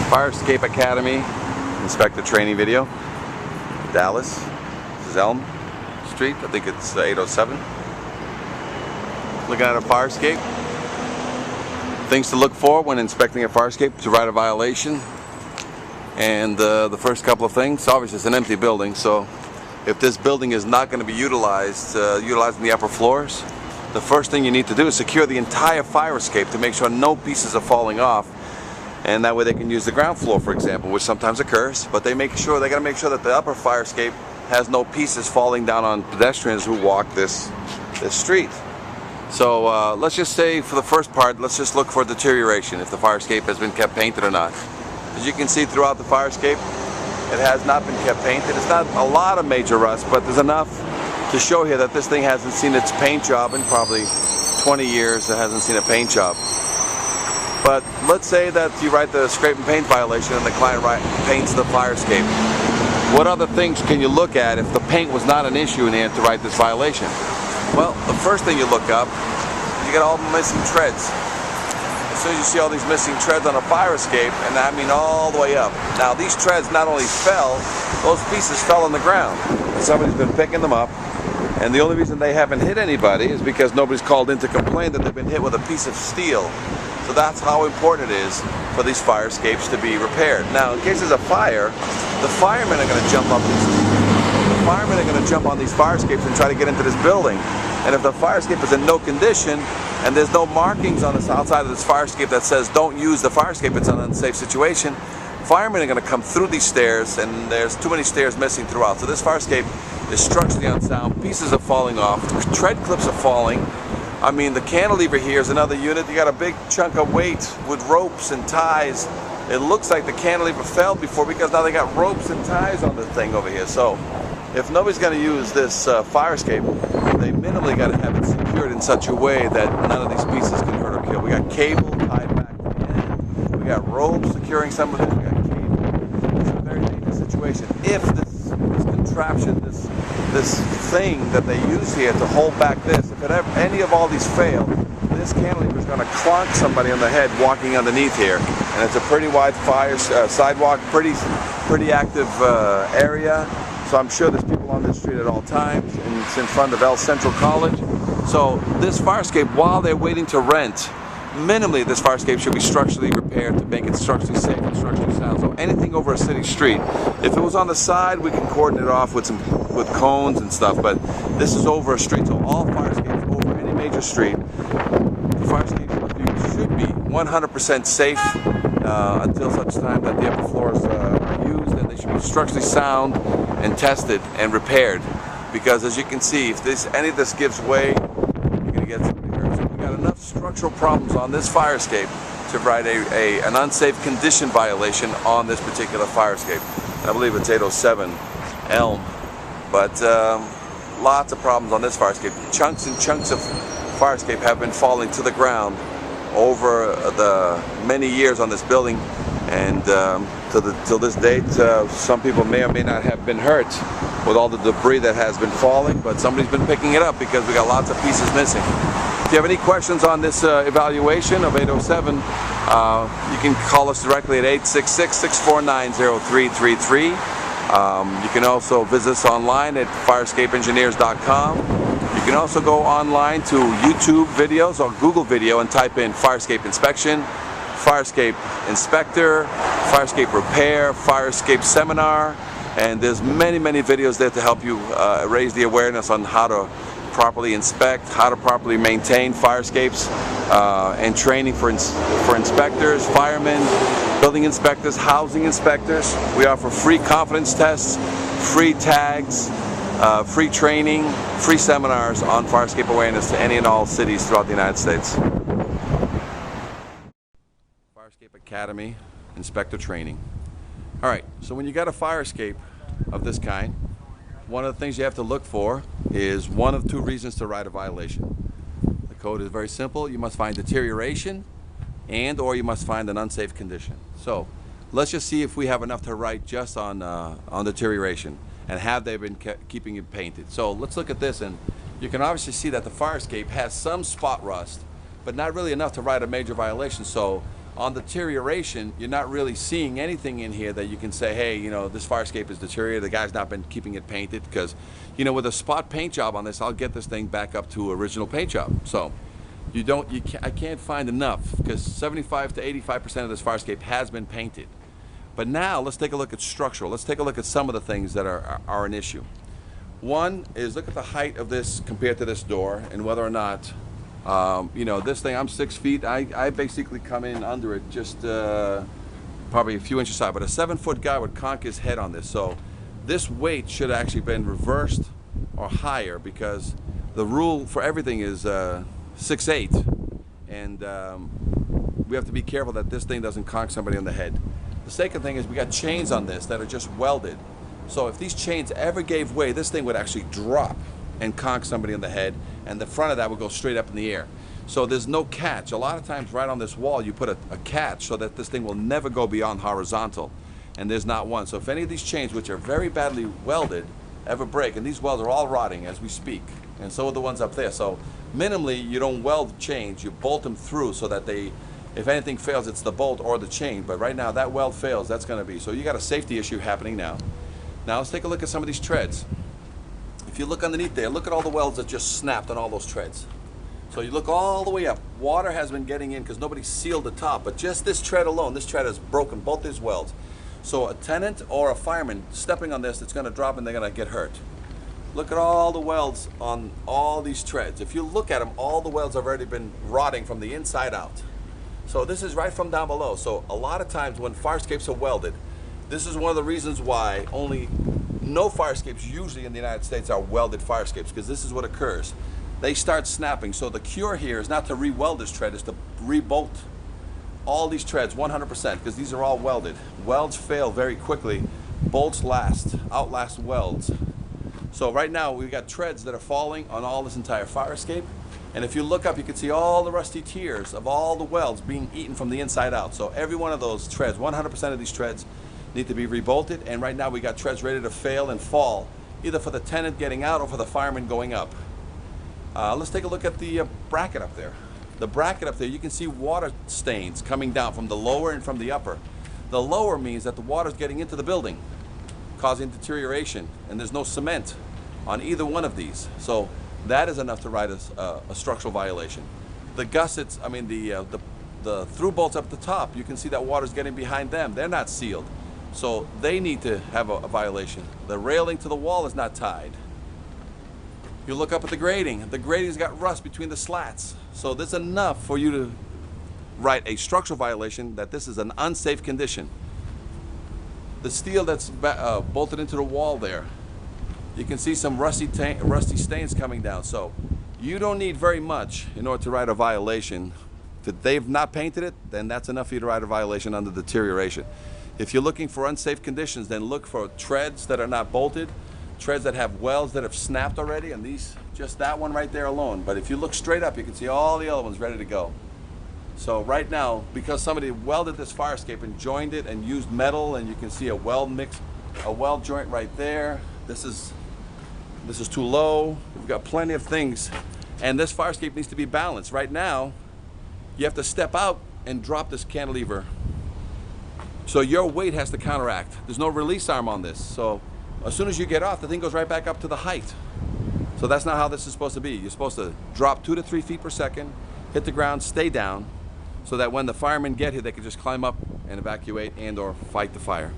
Fire Escape Academy inspector training video. Dallas. This is Elm Street. I think it's 807. Looking at a fire escape. Things to look for when inspecting a fire escape to write a violation. And the first couple of things, obviously it's an empty building, so if this building is not going to be utilized, utilizing the upper floors, the first thing you need to do is secure the entire fire escape to make sure no pieces are falling off, and that way they can use the ground floor, for example, which sometimes occurs, but they got to make sure that the upper fire escape has no pieces falling down on pedestrians who walk this street. So let's just say for the first part, let's just look for deterioration, if the fire escape has been kept painted or not. As you can see throughout the fire escape, it has not been kept painted. It's not a lot of major rust, but there's enough to show here that this thing hasn't seen its paint job in probably 20 years. It hasn't seen a paint job. But let's say that you write the scrape and paint violation and the client paints the fire escape. What other things can you look at if the paint was not an issue in here to write this violation? Well, the first thing you look up, you get all the missing treads. As soon as you see all these missing treads on a fire escape, and I mean all the way up. Now these treads not only fell, those pieces fell on the ground. Somebody's been picking them up, and the only reason they haven't hit anybody is because nobody's called in to complain that they've been hit with a piece of steel. So that's how important it is for these fire escapes to be repaired. Now in case there's a fire, the firemen are going to jump up on these fire escapes and try to get into this building. And if the fire escape is in no condition, and there's no markings on the outside of this fire escape that says don't use the fire escape, it's an unsafe situation, firemen are going to come through these stairs, and there's too many stairs missing throughout. So this fire escape is structurally unsound, pieces are falling off, tread clips are falling. I mean, the cantilever here is another unit. You got a big chunk of weight with ropes and ties. It looks like the cantilever fell before because now they got ropes and ties on the thing over here. So if nobody's going to use this fire escape, they minimally got to have it secured in such a way that none of these pieces can hurt or kill. We got cable tied back to the end. We got ropes securing some of it. We got cable. It's a very dangerous situation. If this contraption, this thing that they use here to hold back this, if any of all these fail, this cantilever is going to clonk somebody on the head walking underneath here. And it's a pretty wide sidewalk, pretty active area. So I'm sure there's people on this street at all times, and it's in front of El Central College. So this fire escape, while they're waiting to rent, minimally this fire escape should be structurally repaired to make it structurally safe and structurally sound. So anything over a city street, if it was on the side, we can cordon it off with cones and stuff, but this is over a street. So all fire escapes over any major street, the fire escape should be 100% safe until such time that the upper floors are used, and they should be structurally sound and tested and repaired, because as you can see, if any of this gives way, you're going to get somebody hurt. So we got enough structural problems on this fire escape to write an unsafe condition violation on this particular fire escape. I believe it's 807 Elm, but lots of problems on this fire escape. Chunks and chunks of fire escape have been falling to the ground over the many years on this building, and till this date, some people may or may not have been hurt with all the debris that has been falling, but somebody's been picking it up because we got lots of pieces missing. If you have any questions on this evaluation of 807, you can call us directly at 866-649-0333. You can also visit us online at fireescapeengineers.com. You can also go online to YouTube videos or Google video and type in Fire Escape Inspection, Fire Escape Inspector, Fire Escape Repair, Fire Escape Seminar, and there's many videos there to help you raise the awareness on how to properly inspect, how to properly maintain fire escapes, and training for inspectors, firemen, building inspectors, housing inspectors. We offer free confidence tests, free tags, free training, free seminars on fire escape awareness to any and all cities throughout the United States. Fire Escape Academy Inspector Training. Alright, so when you got a fire escape of this kind, one of the things you have to look for is one of two reasons to write a violation. The code is very simple. You must find deterioration or you must find an unsafe condition. So let's just see if we have enough to write just on deterioration, and have they been keeping it painted. So let's look at this, and you can obviously see that the fire escape has some spot rust, but not really enough to write a major violation. So On deterioration, you're not really seeing anything in here that you can say, hey, you know, this fire escape is deteriorated, the guy's not been keeping it painted, because, you know, with a spot paint job on this, I'll get this thing back up to original paint job. So I can't find enough, because 75 to 85% of this fire escape has been painted. But now let's take a look at structural. Let's take a look at some of the things that are an issue. One is, look at the height of this compared to this door, and whether or not, you know, this thing, I'm 6 feet. I basically come in under it just probably a few inches high, but a 7-foot guy would conk his head on this. So this weight should have actually been reversed or higher, because the rule for everything is 6'8", and we have to be careful that this thing doesn't conk somebody on the head. The second thing is, we got chains on this that are just welded. So if these chains ever gave way, this thing would actually drop and conk somebody in the head, and the front of that would go straight up in the air. So there's no catch. A lot of times right on this wall you put a catch so that this thing will never go beyond horizontal, and there's not one. So if any of these chains, which are very badly welded, ever break, and these welds are all rotting as we speak, and so are the ones up there. So minimally, you don't weld chains, you bolt them through so that they, if anything fails, it's the bolt or the chain. But right now that weld fails, that's going to be, so you got a safety issue happening now. Now let's take a look at some of these treads. If you look underneath there, look at all the welds that just snapped on all those treads. So you look all the way up. Water has been getting in because nobody sealed the top, but just this tread alone, this tread has broken both these welds. So a tenant or a fireman stepping on this, it's going to drop and they're going to get hurt. Look at all the welds on all these treads. If you look at them, all the welds have already been rotting from the inside out. So this is right from down below. So a lot of times when fire escapes are welded, this is one of the reasons why no fire escapes usually in the United States are welded fire escapes, because this is what occurs. They start snapping. So the cure here is not to re-weld this tread, is to re-bolt all these treads 100%, because these are all welded. Welds fail very quickly. Bolts outlast welds. So right now we've got treads that are falling on all this entire fire escape. And if you look up, you can see all the rusty tears of all the welds being eaten from the inside out. So every one of those treads, 100% of these treads, need to be rebolted. And right now we got treads ready to fail and fall, either for the tenant getting out or for the fireman going up. Let's take a look at the bracket up there. The bracket up there, you can see water stains coming down from the lower and from the upper. The lower means that the water's getting into the building, causing deterioration, and there's no cement on either one of these. So that is enough to write a structural violation. The gussets, I mean the through bolts up at the top, you can see that water's getting behind them. They're not sealed. So they need to have a violation. The railing to the wall is not tied. You look up at the grating's got rust between the slats. So there's enough for you to write a structural violation that this is an unsafe condition. The steel that's bolted into the wall there, you can see some rusty stains coming down. So you don't need very much in order to write a violation. If they've not painted it, then that's enough for you to write a violation under deterioration. If you're looking for unsafe conditions, then look for treads that are not bolted, treads that have welds that have snapped already, and these, just that one right there alone. But if you look straight up, you can see all the other ones ready to go. So right now, because somebody welded this fire escape and joined it and used metal, and you can see a weld joint right there. This is too low. We've got plenty of things, and this fire escape needs to be balanced. Right now, you have to step out and drop this cantilever. So your weight has to counteract. There's no release arm on this. So as soon as you get off, the thing goes right back up to the height. So that's not how this is supposed to be. You're supposed to drop 2 to 3 feet per second, hit the ground, stay down, so that when the firemen get here, they can just climb up and evacuate and or fight the fire.